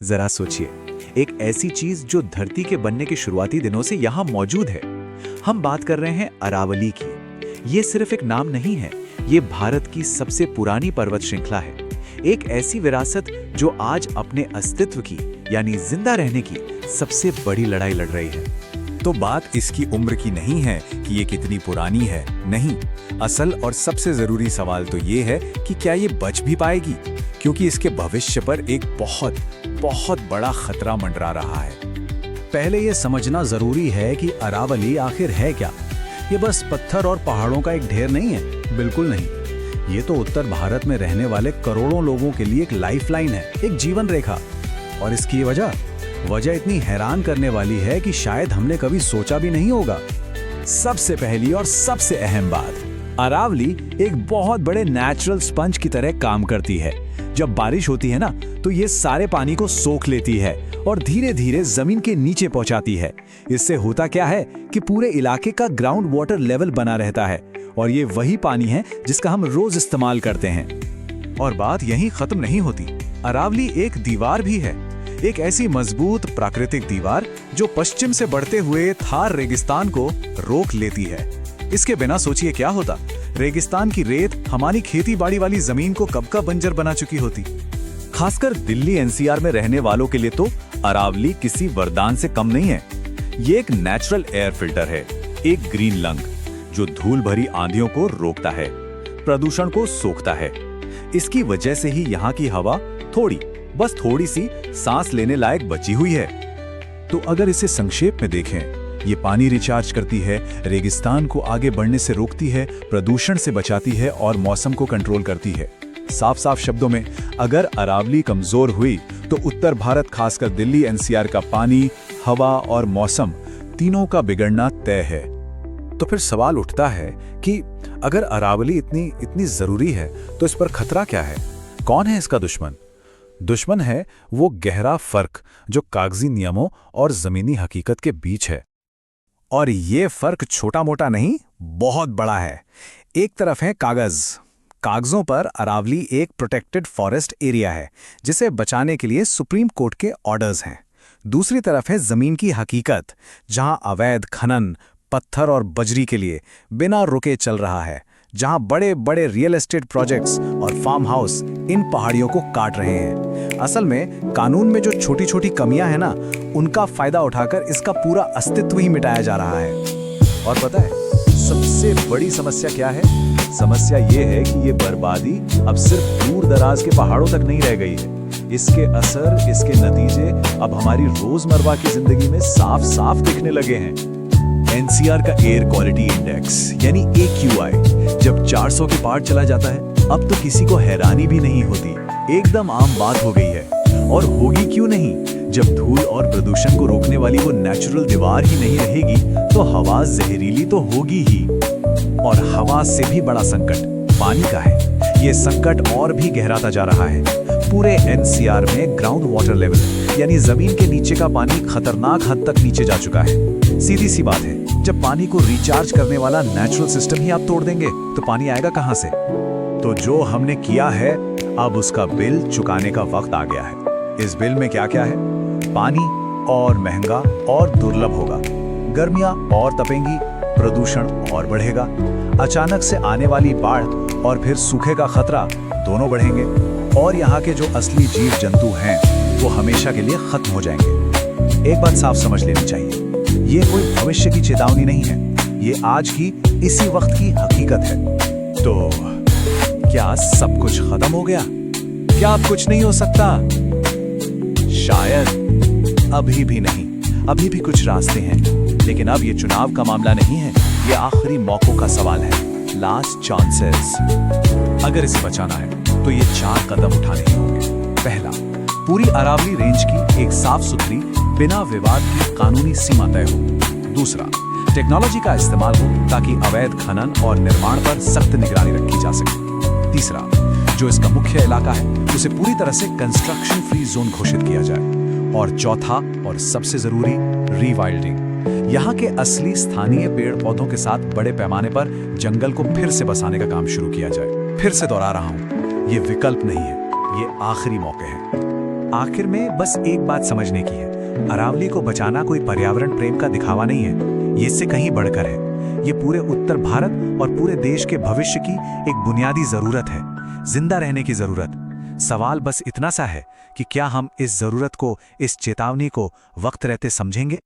जरा सोचिए, एक ऐसी चीज जो धरती के बनने के शुरुआती दिनों से यहाँ मौजूद है। हम बात कर रहे हैं अरावली की। ये सिर्फ एक नाम नहीं है, ये भारत की सबसे पुरानी पर्वत श्रृंखला है। एक ऐसी विरासत जो आज अपने अस्तित्व की यानी जिंदा रहने की सबसे बड़ी लड़ाई लड़ रही है। तो बात इसकी उम्र की नहीं है कि ये कितनी पुरानी है, नहीं। असल और सबसे जरूरी सवाल तो ये है कि क्या ये बच भी पाएगी, क्योंकि इसके भविष्य पर एक बहुत बहुत बड़ा खतरा मंडरा रहा है। पहले ये समझना जरूरी है कि अरावली आखिर है क्या। ये बस पत्थर और पहाड़ों का एक ढेर नहीं है, बिल्कुल नहीं। ये तो उत्तर भारत में रहने वाले करोड़ों लोगों के लिए एक लाइफलाइन है, एक जीवन रेखा। और इसकी वजह इतनी हैरान करने वाली है कि शायद हमने कभी सोचा भी नहीं होगा। सबसे पहली और सबसे अहम बात, अरावली एक बहुत बड़े नेचुरल स्पंज की तरह काम करती है। जब बारिश होती है ना, तो ये सारे पानी को सोख लेती है और धीरे धीरे जमीन के नीचे पहुंचाती है। इससे होता क्या है कि पूरे इलाके का ग्राउंड वाटर लेवल बना रहता है, और ये वही पानी है जिसका हम रोज इस्तेमाल करते हैं। और बात यहीं खत्म नहीं होती। अरावली एक दीवार भी है, एक ऐसी मजबूत प्राकृतिक दीवार जो पश्चिम से बढ़ते हुए थार रेगिस्तान को रोक लेती है। इसके बिना सोचिए क्या होता। रेगिस्तान की रेत हमारी खेती बाड़ी वाली जमीन को कब का बंजर बना चुकी होती। खासकर दिल्ली एनसीआर में रहने वालों के लिए तो अरावली किसी वरदान से कम नहीं है। ये एक नेचुरल एयर फिल्टर है, एक ग्रीन लंग जो धूल भरी आंधियों को रोकता है, प्रदूषण को सोखता है। इसकी वजह से ही यहाँ की हवा बस थोड़ी सी सांस लेने लायक बची हुई है। तो अगर इसे संक्षेप में देखें, ये पानी रिचार्ज करती है, रेगिस्तान को आगे बढ़ने से रोकती है, प्रदूषण से बचाती है और मौसम को कंट्रोल करती है। साफ साफ शब्दों में, अगर अरावली कमजोर हुई तो उत्तर भारत, खासकर दिल्ली एनसीआर का पानी, हवा और मौसम तीनों का बिगड़ना तय है। तो फिर सवाल उठता है कि अगर अरावली इतनी जरूरी है तो इस पर खतरा क्या है? कौन है इसका दुश्मन? दुश्मन है वो गहरा फर्क जो कागजी नियमों और जमीनी हकीकत के बीच है। और ये फर्क छोटा मोटा नहीं, बहुत बड़ा है। एक तरफ है कागजों पर अरावली एक प्रोटेक्टेड फॉरेस्ट एरिया है जिसे बचाने के लिए सुप्रीम कोर्ट के ऑर्डर्स हैं। दूसरी तरफ है जमीन की हकीकत, जहां अवैध खनन पत्थर और बजरी के लिए बिना रुके चल रहा है, जहां बड़े बड़े रियल एस्टेट प्रोजेक्ट्स और फार्म हाउस इन पहाड़ियों को काट रहे हैं। असल में कानून में जो छोटी छोटी कमियां हैं ना, उनका फायदा उठाकर इसका पूरा अस्तित्व ही मिटाया जा रहा है। और पता है सबसे बड़ी समस्या क्या है? समस्या ये है कि ये बर्बादी अब सिर्फ दूर दराज के पहाड़ों तक नहीं रह गई है। इसके असर, इसके नतीजे अब हमारी रोजमर्रा की जिंदगी में साफ साफ दिखने लगे हैं। एनसीआर का एयर क्वालिटी इंडेक्स यानी AQI जब 400 के पार चला जाता है, अब तो किसी को हैरानी भी नहीं होती, एकदम आम बात हो गई है। और होगी क्यों नहीं? जब धूल और प्रदूषण को रोकने वाली वो नेचुरल दीवार ही नहीं रहेगी तो हवा जहरीली तो होगी ही। और हवा से भी बड़ा संकट पानी का है। ये संकट और भी गहराता जा रहा है। पूरे एनसीआर में ग्राउंड वाटर लेवल यानी जमीन के नीचे का पानी खतरनाक हद तक नीचे जा चुका है। सीधी सी बात है, जब पानी को रिचार्ज करने वाला नेचुरल सिस्टम ही आप तोड़ देंगे तो पानी आएगा कहां से? तो जो हमने किया है, अब उसका बिल चुकाने का वक्त आ गया है। इस बिल में क्या क्या है? पानी और महंगा और दुर्लभ होगा, गर्मियां और तपेंगी, प्रदूषण और बढ़ेगा, अचानक से आने वाली बाढ़ और फिर सूखे का खतरा दोनों बढ़ेंगे, और यहाँ के जो असली जीव जंतु हैं वो हमेशा के लिए खत्म हो जाएंगे। एक बात साफ समझ लेनी चाहिए, ये कोई भविष्य की चेतावनी नहीं है, ये आज की इसी वक्त की हकीकत है। तो क्या सब कुछ खत्म हो गया? क्या अब कुछ नहीं हो सकता? शायद अभी भी नहीं, अभी भी कुछ रास्ते हैं, लेकिन अब ये चुनाव का मामला नहीं है, ये आखिरी मौकों का सवाल है, लास्ट चांसेस। अगर इसे बचाना है तो ये 4 कदम उठाने ही होंगे। पहला, पूरी अरावली रेंज की एक साफ सुथरी बिना विवाद की कानूनी सीमा तय हो। दूसरा, टेक्नोलॉजी का इस्तेमाल हो ताकि अवैध खनन और निर्माण पर सख्त निगरानी रखी जा सके। तीसरा, जो इसका मुख्य इलाका है उसे पूरी तरह से कंस्ट्रक्शन फ्री जोन घोषित किया जाए। और चौथा और सबसे जरूरी, रीवाइल्डिंग, यहाँ के असली स्थानीय पेड़ पौधों के साथ बड़े पैमाने पर जंगल को फिर से बसाने का काम शुरू किया जाए। फिर से दोहरा रहा हूं, ये विकल्प नहीं है, ये आखिरी मौके हैं। आखिर में बस एक बात समझने की है, अरावली को बचाना कोई पर्यावरण प्रेम का दिखावा नहीं है, ये इससे कहीं बढ़कर है। ये पूरे उत्तर भारत और पूरे देश के भविष्य की एक बुनियादी जरूरत है, जिंदा रहने की जरूरत। सवाल बस इतना सा है कि क्या हम इस जरूरत को, इस चेतावनी को वक्त रहते समझेंगे।